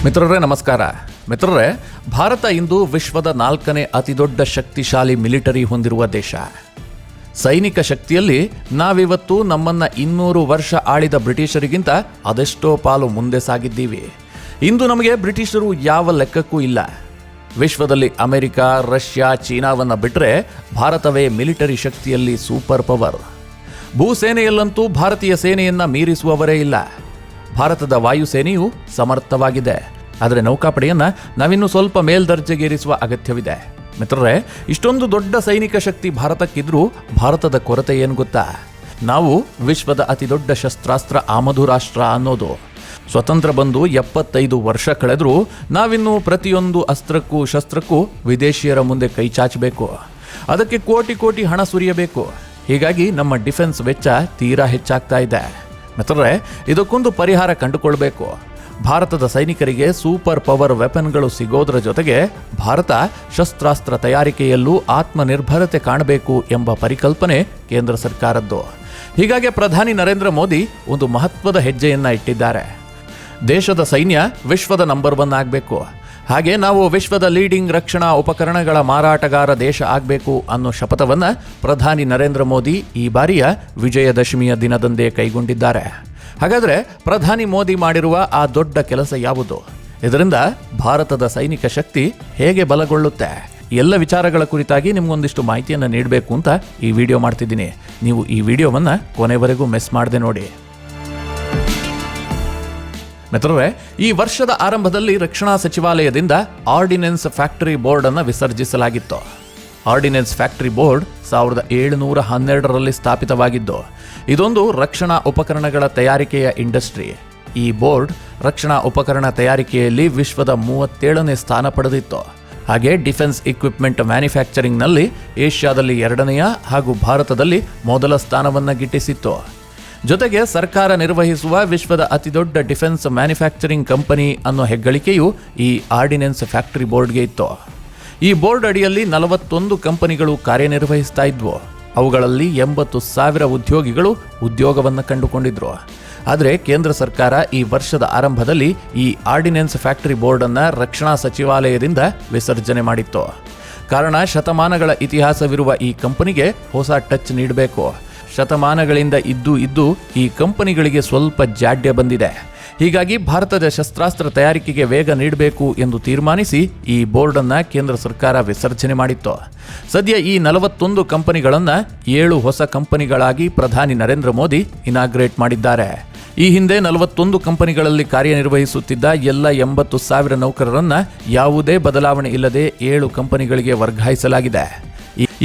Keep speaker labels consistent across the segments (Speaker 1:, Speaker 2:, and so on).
Speaker 1: ಮಿತ್ರರೇ ನಮಸ್ಕಾರ. ಮಿತ್ರರೇ, ಭಾರತ ಇಂದು ವಿಶ್ವದ 4ನೇ ಅತಿದೊಡ್ಡ ಶಕ್ತಿಶಾಲಿ ಮಿಲಿಟರಿ ಹೊಂದಿರುವ ದೇಶ. ಸೈನಿಕ ಶಕ್ತಿಯಲ್ಲಿ ನಾವಿವತ್ತು ನಮ್ಮನ್ನ 200 ವರ್ಷ ಆಳಿದ ಬ್ರಿಟಿಷರಿಗಿಂತ ಅದೆಷ್ಟೋ ಪಾಲು ಮುಂದೆ ಸಾಗಿದ್ದೀವಿ. ಇಂದು ನಮಗೆ ಬ್ರಿಟಿಷರು ಯಾವ ಲೆಕ್ಕಕ್ಕೂ ಇಲ್ಲ. ವಿಶ್ವದಲ್ಲಿ ಅಮೆರಿಕ, ರಷ್ಯಾ, ಚೀನಾವನ್ನು ಬಿಟ್ಟರೆ ಭಾರತವೇ ಮಿಲಿಟರಿ ಶಕ್ತಿಯಲ್ಲಿ ಸೂಪರ್ ಪವರ್. ಭೂಸೇನೆಯಲ್ಲಂತೂ ಭಾರತೀಯ ಸೇನೆಯನ್ನ ಮೀರಿಸುವವರೇ ಇಲ್ಲ. ಭಾರತದ ವಾಯುಸೇನೆಯು ಸಮರ್ಥವಾಗಿದೆ. ಆದರೆ ನೌಕಾಪಡೆಯನ್ನು ನಾವಿನ್ನೂ ಸ್ವಲ್ಪ ಮೇಲ್ದರ್ಜೆಗೇರಿಸುವ ಅಗತ್ಯವಿದೆ. ಮಿತ್ರರೇ, ಇಷ್ಟೊಂದು ದೊಡ್ಡ ಸೈನಿಕ ಶಕ್ತಿ ಭಾರತಕ್ಕಿದ್ರೂ ಭಾರತದ ಕೊರತೆ ಏನು ಗೊತ್ತಾ? ನಾವು ವಿಶ್ವದ ಅತಿ ದೊಡ್ಡ ಶಸ್ತ್ರಾಸ್ತ್ರ ಆಮದು ರಾಷ್ಟ್ರ ಅನ್ನೋದು. ಸ್ವತಂತ್ರ ಬಂದು 75 ವರ್ಷ ಕಳೆದರೂ ನಾವಿನ್ನೂ ಪ್ರತಿಯೊಂದು ಅಸ್ತ್ರಕ್ಕೂ ಶಸ್ತ್ರಕ್ಕೂ ವಿದೇಶಿಯರ ಮುಂದೆ ಕೈ ಚಾಚಬೇಕು. ಅದಕ್ಕೆ ಕೋಟಿ ಕೋಟಿ ಹಣ ಸುರಿಯಬೇಕು. ಹೀಗಾಗಿ ನಮ್ಮ ಡಿಫೆನ್ಸ್ ವೆಚ್ಚ ತೀರಾ ಹೆಚ್ಚಾಗ್ತಾ ಇದೆ. ಮಿತ್ರರೇ, ಇದಕ್ಕೊಂದು ಪರಿಹಾರ ಕಂಡುಕೊಳ್ಬೇಕು. ಭಾರತದ ಸೈನಿಕರಿಗೆ ಸೂಪರ್ ಪವರ್ ವೆಪನ್ಗಳು ಸಿಗೋದರ ಜೊತೆಗೆ ಭಾರತ ಶಸ್ತ್ರಾಸ್ತ್ರ ತಯಾರಿಕೆಯಲ್ಲೂ ಆತ್ಮನಿರ್ಭರತೆ ಕಾಣಬೇಕು ಎಂಬ ಪರಿಕಲ್ಪನೆ ಕೇಂದ್ರ ಸರ್ಕಾರದ್ದು. ಹೀಗಾಗಿ ಪ್ರಧಾನಿ ನರೇಂದ್ರ ಮೋದಿ ಒಂದು ಮಹತ್ವದ ಹೆಜ್ಜೆಯನ್ನ ಇಟ್ಟಿದ್ದಾರೆ. ದೇಶದ ಸೈನ್ಯ ವಿಶ್ವದ ನಂಬರ್ 1 ಆಗಬೇಕು. ಹಾಗೆ ನಾವು ವಿಶ್ವದ ಲೀಡಿಂಗ್ ರಕ್ಷಣಾ ಉಪಕರಣಗಳ ಮಾರಾಟಗಾರ ದೇಶ ಆಗಬೇಕು ಅನ್ನೋ ಶಪಥವನ್ನು ಪ್ರಧಾನಿ ನರೇಂದ್ರ ಮೋದಿ ಈ ಬಾರಿಯ ವಿಜಯದಶಮಿಯ ದಿನದಂದೇ ಕೈಗೊಂಡಿದ್ದಾರೆ. ಹಾಗಾದರೆ ಪ್ರಧಾನಿ ಮೋದಿ ಮಾಡಿರುವ ಆ ದೊಡ್ಡ ಕೆಲಸ ಯಾವುದು? ಇದರಿಂದ ಭಾರತದ ಸೈನಿಕ ಶಕ್ತಿ ಹೇಗೆ ಬಲಗೊಳ್ಳುತ್ತೆ? ಎಲ್ಲ ವಿಚಾರಗಳ ಕುರಿತಾಗಿ ನಿಮಗೊಂದಿಷ್ಟು ಮಾಹಿತಿಯನ್ನು ನೀಡಬೇಕು ಅಂತ ಈ ವಿಡಿಯೋ ಮಾಡ್ತಿದ್ದೀನಿ. ನೀವು ಈ ವಿಡಿಯೋವನ್ನು ಕೊನೆವರೆಗೂ ಮಿಸ್ ಮಾಡದೆ ನೋಡಿ. ಮಿತ್ರರೇ, ಈ ವರ್ಷದ ಆರಂಭದಲ್ಲಿ ರಕ್ಷಣಾ ಸಚಿವಾಲಯದಿಂದ ಆರ್ಡಿನೆನ್ಸ್ ಫ್ಯಾಕ್ಟರಿ ಬೋರ್ಡ್ ಅನ್ನು ವಿಸರ್ಜಿಸಲಾಗಿತ್ತು. ಆರ್ಡಿನೆನ್ಸ್ ಫ್ಯಾಕ್ಟರಿ ಬೋರ್ಡ್ 1712ರಲ್ಲಿ ಸ್ಥಾಪಿತವಾಗಿದ್ದು ಇದೊಂದು ರಕ್ಷಣಾ ಉಪಕರಣಗಳ ತಯಾರಿಕೆಯ ಇಂಡಸ್ಟ್ರಿ. ಈ ಬೋರ್ಡ್ ರಕ್ಷಣಾ ಉಪಕರಣ ತಯಾರಿಕೆಯಲ್ಲಿ ವಿಶ್ವದ 37ನೇ ಸ್ಥಾನ ಪಡೆದಿತ್ತು. ಹಾಗೆ ಡಿಫೆನ್ಸ್ ಇಕ್ವಿಪ್ಮೆಂಟ್ ಮ್ಯಾನುಫ್ಯಾಕ್ಚರಿಂಗ್ನಲ್ಲಿ ಏಷ್ಯಾದಲ್ಲಿ 2ನೇಯ ಹಾಗೂ ಭಾರತದಲ್ಲಿ ಮೊದಲ ಸ್ಥಾನವನ್ನು ಗಿಟ್ಟಿಸಿತ್ತು. ಜೊತೆಗೆ ಸರ್ಕಾರ ನಿರ್ವಹಿಸುವ ವಿಶ್ವದ ಅತಿದೊಡ್ಡ ಡಿಫೆನ್ಸ್ ಮ್ಯಾನುಫ್ಯಾಕ್ಚರಿಂಗ್ ಕಂಪನಿ ಅನ್ನೋ ಹೆಗ್ಗಳಿಕೆಯು ಈ ಆರ್ಡಿನೆನ್ಸ್ ಫ್ಯಾಕ್ಟರಿ ಬೋರ್ಡ್ಗೆ ಇತ್ತು. ಈ ಬೋರ್ಡ್ ಅಡಿಯಲ್ಲಿ 41 ಕಂಪನಿಗಳು ಕಾರ್ಯನಿರ್ವಹಿಸ್ತಾ ಇದ್ವು. ಅವುಗಳಲ್ಲಿ 80,000 ಉದ್ಯೋಗಿಗಳು ಉದ್ಯೋಗವನ್ನು ಕಂಡುಕೊಂಡಿದ್ರು. ಆದರೆ ಕೇಂದ್ರ ಸರ್ಕಾರ ಈ ವರ್ಷದ ಆರಂಭದಲ್ಲಿ ಈ ಆರ್ಡಿನೆನ್ಸ್ ಫ್ಯಾಕ್ಟರಿ ಬೋರ್ಡನ್ನು ರಕ್ಷಣಾ ಸಚಿವಾಲಯದಿಂದ ವಿಸರ್ಜನೆ ಮಾಡಿತ್ತು. ಕಾರಣ, ಶತಮಾನಗಳ ಇತಿಹಾಸವಿರುವ ಈ ಕಂಪನಿಗೆ ಹೊಸ ಟಚ್ ನೀಡಬೇಕು. ಶತಮಾನಗಳಿಂದ ಇದ್ದು ಈ ಕಂಪನಿಗಳಿಗೆ ಸ್ವಲ್ಪ ಜಾಡ್ಯ ಬಂದಿದೆ. ಹೀಗಾಗಿ ಭಾರತದ ಶಸ್ತ್ರಾಸ್ತ್ರ ತಯಾರಿಕೆಗೆ ವೇಗ ನೀಡಬೇಕು ಎಂದು ತೀರ್ಮಾನಿಸಿ ಈ ಬೋರ್ಡನ್ನು ಕೇಂದ್ರ ಸರ್ಕಾರ ವಿಸರ್ಜನೆ ಮಾಡಿತ್ತು. ಸದ್ಯ ಈ 41 ಕಂಪನಿಗಳನ್ನು 7 ಹೊಸ ಕಂಪನಿಗಳಾಗಿ ಪ್ರಧಾನಿ ನರೇಂದ್ರ ಮೋದಿ ಇನಾಗ್ರೇಟ್ ಮಾಡಿದ್ದಾರೆ. ಈ ಹಿಂದೆ 41 ಕಂಪನಿಗಳಲ್ಲಿ ಕಾರ್ಯನಿರ್ವಹಿಸುತ್ತಿದ್ದ ಎಲ್ಲ 80,000 ನೌಕರರನ್ನು ಯಾವುದೇ ಬದಲಾವಣೆ ಇಲ್ಲದೆ 7 ಕಂಪನಿಗಳಿಗೆ ವರ್ಗಾಯಿಸಲಾಗಿದೆ.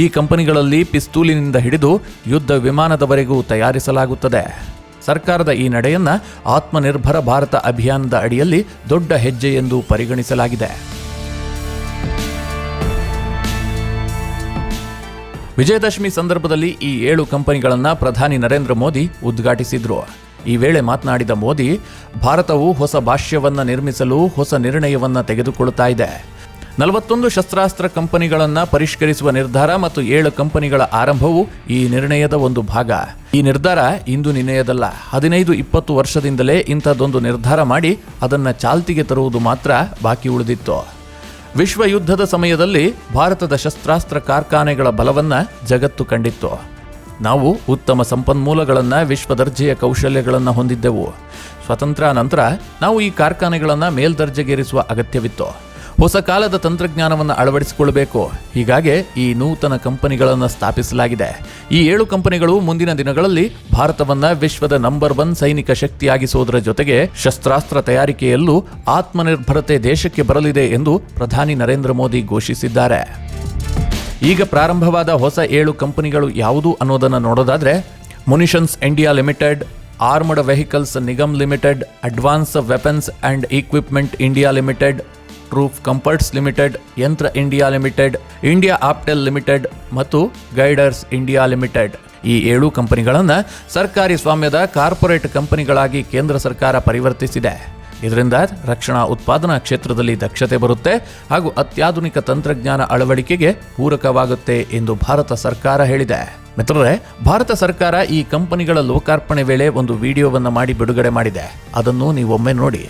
Speaker 1: ಈ ಕಂಪನಿಗಳಲ್ಲಿ ಪಿಸ್ತೂಲಿನಿಂದ ಹಿಡಿದು ಯುದ್ಧ ವಿಮಾನದವರೆಗೂ ತಯಾರಿಸಲಾಗುತ್ತದೆ. ಸರ್ಕಾರದ ಈ ನಡೆಯನ್ನ ಆತ್ಮನಿರ್ಭರ ಭಾರತ ಅಭಿಯಾನದ ಅಡಿಯಲ್ಲಿ ದೊಡ್ಡ ಹೆಜ್ಜೆ ಎಂದು ಪರಿಗಣಿಸಲಾಗಿದೆ. ವಿಜಯದಶಮಿ ಸಂದರ್ಭದಲ್ಲಿ ಈ 7 ಕಂಪನಿಗಳನ್ನು ಪ್ರಧಾನಿ ನರೇಂದ್ರ ಮೋದಿ ಉದ್ಘಾಟಿಸಿದ್ರು. ಈ ವೇಳೆ ಮಾತನಾಡಿದ ಮೋದಿ, ಭಾರತವು ಹೊಸ ಭಾಷ್ಯವನ್ನು ನಿರ್ಮಿಸಲು ಹೊಸ ನಿರ್ಣಯವನ್ನು ತೆಗೆದುಕೊಳ್ಳುತ್ತಾ ಇದೆ. 41 ಶಸ್ತ್ರಾಸ್ತ್ರ ಕಂಪನಿಗಳನ್ನು ಪರಿಷ್ಕರಿಸುವ ನಿರ್ಧಾರ ಮತ್ತು 7 ಕಂಪನಿಗಳ ಆರಂಭವು ಈ ನಿರ್ಣಯದ ಒಂದು ಭಾಗ. ಈ ನಿರ್ಧಾರ ಇಂದು ನಿನ್ನೆಯದಲ್ಲ. 15-20 ವರ್ಷದಿಂದಲೇ ಇಂಥದ್ದೊಂದು ನಿರ್ಧಾರ ಮಾಡಿ ಅದನ್ನು ಚಾಲ್ತಿಗೆ ತರುವುದು ಮಾತ್ರ ಬಾಕಿ ಉಳಿದಿತ್ತು. ವಿಶ್ವ ಯುದ್ಧದ ಸಮಯದಲ್ಲಿ ಭಾರತದ ಶಸ್ತ್ರಾಸ್ತ್ರ ಕಾರ್ಖಾನೆಗಳ ಬಲವನ್ನು ಜಗತ್ತು ಕಂಡಿತ್ತು. ನಾವು ಉತ್ತಮ ಸಂಪನ್ಮೂಲಗಳನ್ನು, ವಿಶ್ವದರ್ಜೆಯ ಕೌಶಲ್ಯಗಳನ್ನು ಹೊಂದಿದ್ದೆವು. ಸ್ವತಂತ್ರ ನಂತರ ನಾವು ಈ ಕಾರ್ಖಾನೆಗಳನ್ನು ಮೇಲ್ದರ್ಜೆಗೇರಿಸುವ ಅಗತ್ಯವಿತ್ತು. ಹೊಸ ಕಾಲದ ತಂತ್ರಜ್ಞಾನವನ್ನು ಅಳವಡಿಸಿಕೊಳ್ಳಬೇಕು. ಹೀಗಾಗಿ ಈ ನೂತನ ಕಂಪನಿಗಳನ್ನು ಸ್ಥಾಪಿಸಲಾಗಿದೆ. ಈ 7 ಕಂಪನಿಗಳು ಮುಂದಿನ ದಿನಗಳಲ್ಲಿ ಭಾರತವನ್ನು ವಿಶ್ವದ ನಂಬರ್ 1 ಸೈನಿಕ ಶಕ್ತಿಯಾಗಿಸುವುದರ ಜೊತೆಗೆ ಶಸ್ತ್ರಾಸ್ತ್ರ ತಯಾರಿಕೆಯಲ್ಲೂ ಆತ್ಮನಿರ್ಭರತೆ ದೇಶಕ್ಕೆ ಬರಲಿದೆ ಎಂದು ಪ್ರಧಾನಿ ನರೇಂದ್ರ ಮೋದಿ ಘೋಷಿಸಿದ್ದಾರೆ. ಈಗ ಪ್ರಾರಂಭವಾದ ಹೊಸ 7 ಕಂಪನಿಗಳು ಯಾವುದು ಅನ್ನೋದನ್ನು ನೋಡೋದಾದ್ರೆ, Munitions India Limited, Armoured Vehicles Nigam Limited, Advance Weapons and Equipment India Limited, Troop Comforts Limited, Yantra India Limited, India Optel Limited ಮತ್ತು ಗೈಡರ್ಸ್ ಇಂಡಿಯಾ ಲಿಮಿಟೆಡ್. ಈ 7 ಕಂಪನಿಗಳನ್ನು ಸರ್ಕಾರಿ ಸ್ವಾಮ್ಯದ ಕಾರ್ಪೊರೇಟ್ ಕಂಪನಿಗಳಾಗಿ ಕೇಂದ್ರ ಸರ್ಕಾರ ಪರಿವರ್ತಿಸಿದೆ. ಇದರಿಂದ ರಕ್ಷಣಾ ಉತ್ಪಾದನಾ ಕ್ಷೇತ್ರದಲ್ಲಿ ದಕ್ಷತೆ ಬರುತ್ತೆ ಹಾಗೂ ಅತ್ಯಾಧುನಿಕ ತಂತ್ರಜ್ಞಾನ ಅಳವಡಿಕೆಗೆ ಪೂರಕವಾಗುತ್ತೆ ಎಂದು ಭಾರತ ಸರ್ಕಾರ ಹೇಳಿದೆ. ಮಿತ್ರರೇ, ಭಾರತ ಸರ್ಕಾರ ಈ ಕಂಪನಿಗಳ ಲೋಕಾರ್ಪಣೆ ವೇಳೆ ಒಂದು ವಿಡಿಯೋವನ್ನು ಮಾಡಿ ಬಿಡುಗಡೆ ಮಾಡಿದೆ. ಅದನ್ನು ನೀವೊಮ್ಮೆ ನೋಡಿ.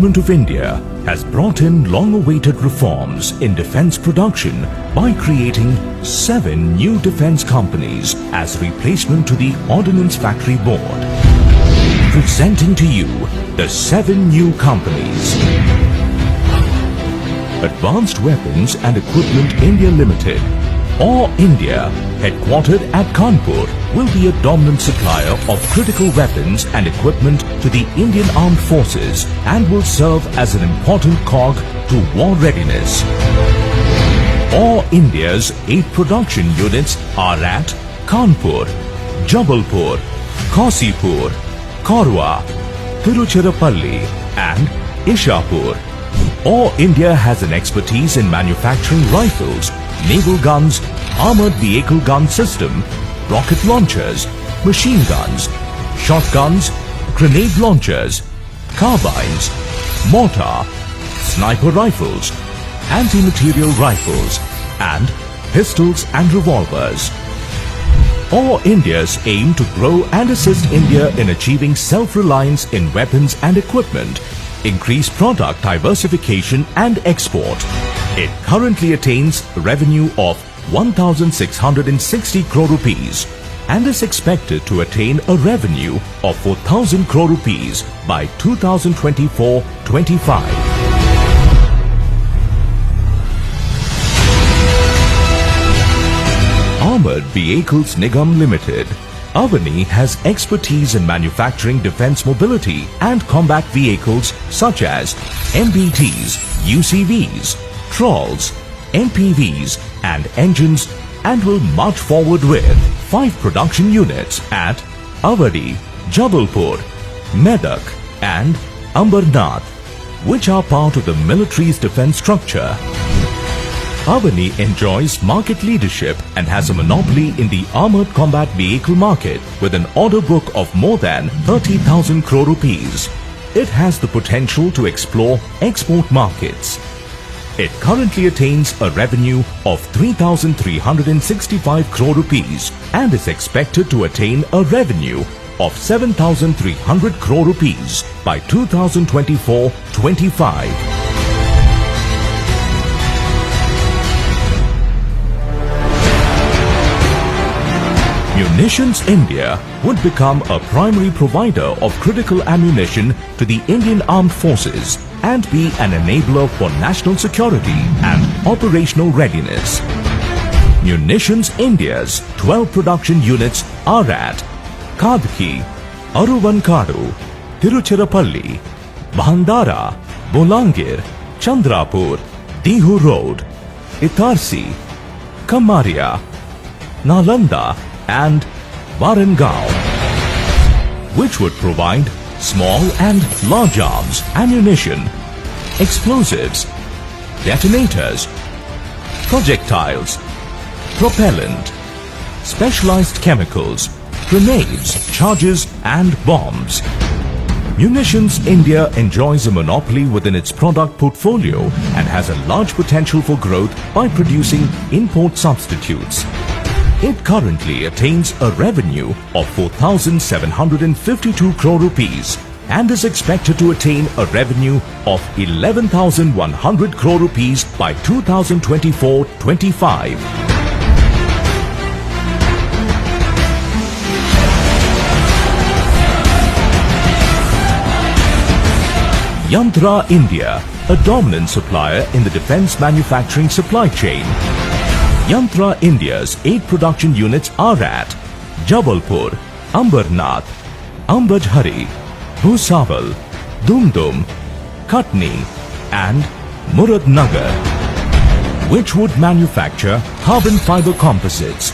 Speaker 2: Government of India has brought in long-awaited reforms in defence production by creating 7 new defence companies as replacement to the Ordnance Factory Board. Presenting to you the 7 new companies. Advanced Weapons and Equipment India Limited, or India, headquartered at Kanpur, will be a dominant supplier of critical weapons and equipment to the Indian Armed Forces and will serve as an important cog to war readiness. All India's 8 production units are at Kanpur, Jabalpur, Kausipur, Korwa, Tiruchirappalli and Ishapur. All India has an expertise in manufacturing rifles, naval guns, armored vehicle gun system, rocket launchers, machine guns, shotguns, grenade launchers, carbines, mortar, sniper rifles, anti-material rifles, and pistols and revolvers. All India's aim to grow and assist India in achieving self-reliance in weapons and equipment, increase product diversification and export. It currently attains a revenue of 1,660 crore rupees and is expected to attain a revenue of 4,000 crore rupees by 2024-25. Armored Vehicles Nigam Limited, Avani has expertise in manufacturing defense mobility and combat vehicles such as MBTs, UCVs, trawls, MPVs and engines and will march forward with 5 production units at Avadi, Jabalpur, Medak and Ambernath, which are part of the military's defense structure. Avani enjoys market leadership and has a monopoly in the armored combat vehicle market with an order book of more than 30,000 crore rupees. It has the potential to explore export markets. It currently attains a revenue of 3,365 crore rupees and is expected to attain a revenue of 7,300 crore rupees by 2024-25. Munitions India would become a primary provider of critical ammunition to the Indian Armed Forces and be an enabler for national security and operational readiness. Munitions India's 12 production units are at Kadki, Aruvankadu, Tiruchirappalli, Bhandara, Bolangir, Chandrapur, Dihu Road, Itarsi, Kamaria, Nalanda and Warangal, which would provide small and large arms, ammunition, explosives, detonators, projectiles, propellant, specialized chemicals, grenades, charges and bombs. Munitions India enjoys a monopoly within its product portfolio and has a large potential for growth by producing import substitutes. It currently attains a revenue of 4,752 crore rupees and is expected to attain a revenue of 11,100 crore rupees by 2024-25. Yantra India, a dominant supplier in the defense manufacturing supply chain. Yantra India's 8 production units are at Jabalpur, Ambernath, Ambajhari, Bhusawal, Dumdum, Katni and Muradnagar, which would manufacture carbon fiber composites,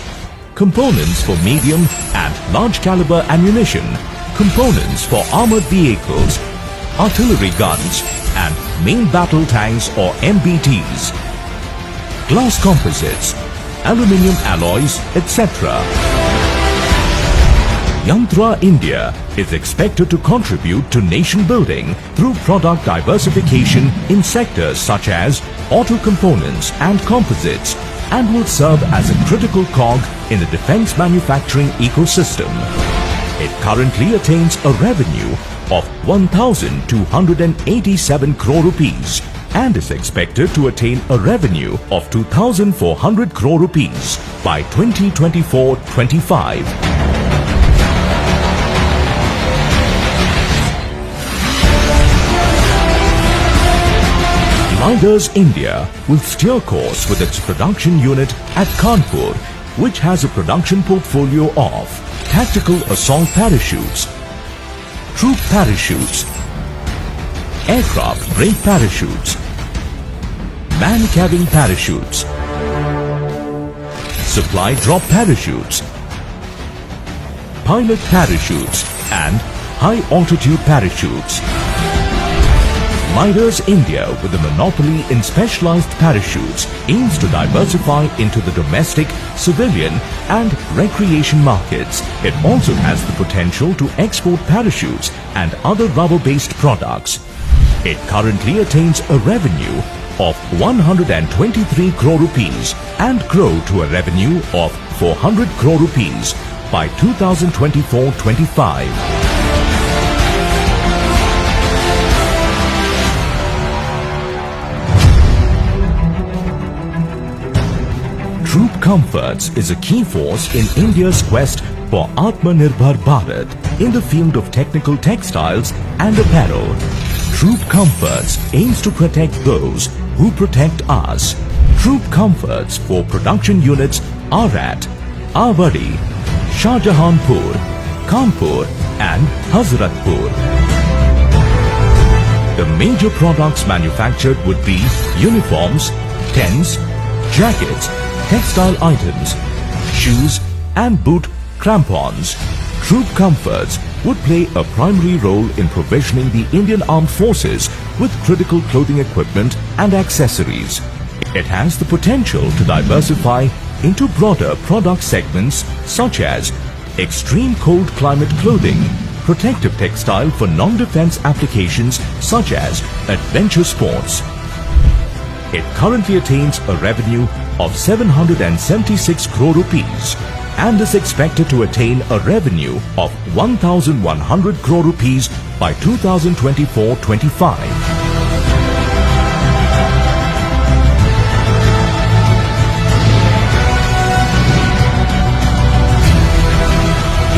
Speaker 2: components for medium and large caliber ammunition, components for armored vehicles, artillery guns and main battle tanks or MBTs, glass composites, aluminium alloys, etc. Yantra India is expected to contribute to nation building through product diversification in sectors such as auto components and composites and will serve as a critical cog in the defense manufacturing ecosystem. It currently attains a revenue of 1,287 crore rupees and is expected to attain a revenue of 2,400 crore rupees by 2024-25. Midas India will steer course with its production unit at Kanpur, which has a production portfolio of tactical assault parachutes, troop parachutes, aircraft brake parachutes, man-carrying parachutes, supply drop parachutes, pilot parachutes and high-altitude parachutes. Midas India, with a monopoly in specialized parachutes, aims to diversify into the domestic, civilian and recreation markets. It also has the potential to export parachutes and other rubber-based products. It currently attains a revenue of 123 crore rupees and grow to a revenue of 400 crore rupees by 2024-25. Troop Comforts is a key force in India's quest for Atmanirbhar Bharat in the field of technical textiles and apparel. Troop Comforts aims to protect those who protect us. Troop Comforts for production units are at Awadi, Shahjahanpur, Kanpur and Hazratpur. The major products manufactured would be uniforms, tents, jackets, textile items, shoes and boot crampons. Troop Comforts would play a primary role in provisioning the Indian Armed Forces with critical clothing equipment and accessories. It has the potential to diversify into broader product segments such as extreme cold climate clothing, protective textile for non-defense applications such as adventure sports. It currently attains a revenue of 776 crore rupees and is expected to attain a revenue of 1,100 crore rupees by 2024-25.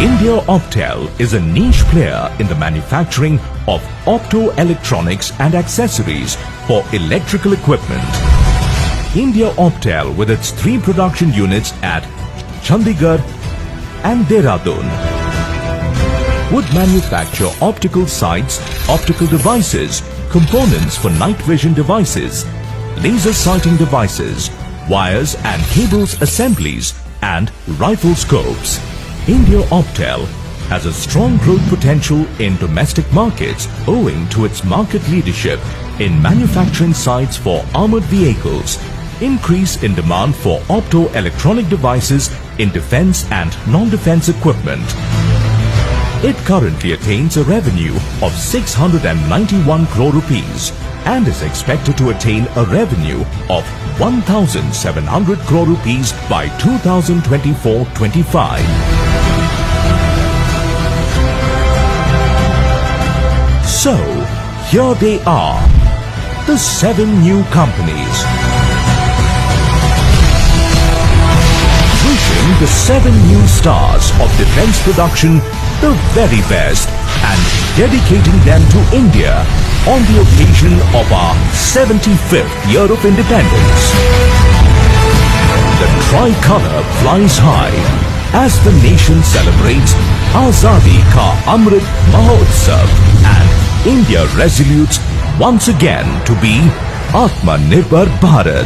Speaker 2: India Optel is a niche player in the manufacturing of optoelectronics and accessories for electrical equipment. India Optel, with its 3 production units at Chandigarh and Dehradun, would manufacture optical sights, optical devices, components for night vision devices, laser sighting devices, wires and cables assemblies and rifle scopes. India Optel has a strong growth potential in domestic markets owing to its market leadership in manufacturing sites for armored vehicles, increase in demand for optoelectronic devices in defense and non-defense equipment. It currently attains a revenue of 691 crore rupees and is expected to attain a revenue of 1,700 crore rupees by 2024-25. So, here they are, the 7 new companies. Wishing the 7 new stars of defense production the very best and dedicating them to India on the occasion of our 75th year of independence. The tricolor flies high as the nation celebrates Azadi Ka Amrit Mahotsav and India resolutes once again to be Atmanirbhar Bharat.